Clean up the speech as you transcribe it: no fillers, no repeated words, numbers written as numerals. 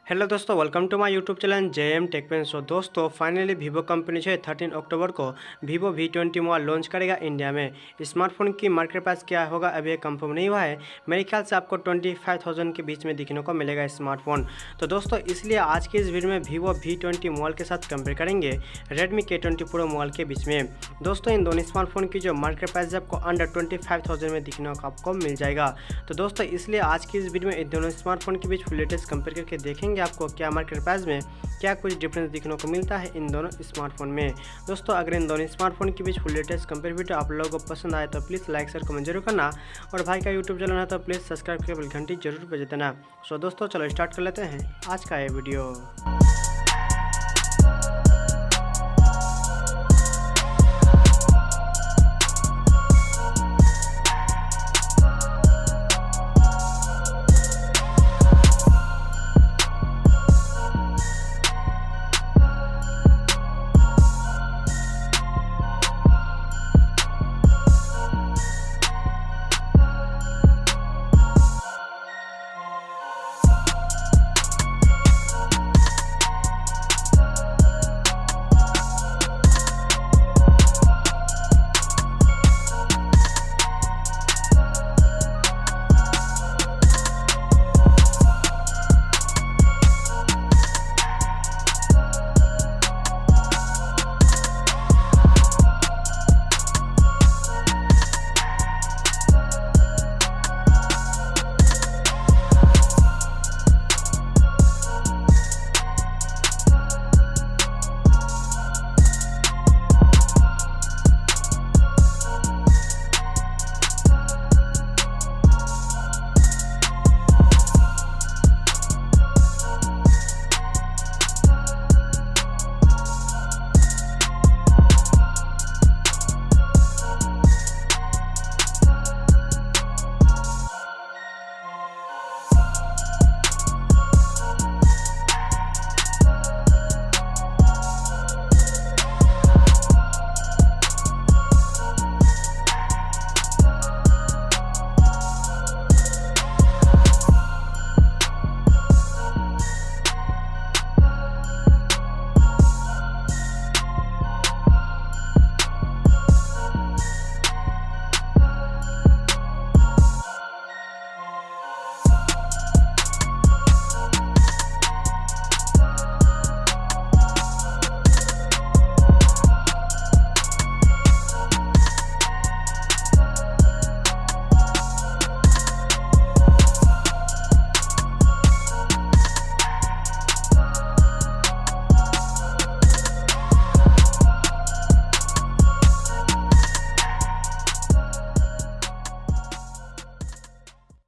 Hello दोस्तों, welcome to my YouTube channel JM tech pen. So दोस्तों finally Vivo company जो है 13 अक्टूबर को वीवो V20 मोबाइल लॉन्च करेगा इंडिया में। स्मार्टफोन की मार्केट प्राइस क्या होगा अभी ये कंफर्म नहीं हुआ है। मेरे ख्याल से आपको 25,000 के बीच में दिखने को मिलेगा स्मार्टफोन। तो दोस्तों इसलिए आज की इस वीडियो में वीवो V20 मोबाइल के साथ कंपेयर करेंगे Redmi K20 प्रो मोबाइल के बीच में। दोस्तों इन दोनों स्मार्टफोन की जो मार्केट प्राइस है आपको अंडर 25,000 में दिखने को आपको मिल जाएगा। तो दोस्तों इसलिए आज की इस वीडियो में इन दोनों स्मार्टफोन के बीच फुल लेटेस्ट कंपेयर करके देखेंगे आपको क्या मार्केट प्राइस में क्या कुछ डिफरेंस दिखने को मिलता है इन दोनों स्मार्टफोन में। दोस्तों अगर इन दोनों स्मार्टफोन के बीच फुल लेटेस्ट कंपेयर वीडियो आप लोगों को पसंद आए तो प्लीज़ लाइक शेयर कमेंट जरूर करना, और भाई का यूट्यूब चैनल है तो प्लीज़ सब्सक्राइब करके बेल घंटी जरूर बजा देना। सो दोस्तों चलो स्टार्ट कर लेते हैं आज का ये वीडियो।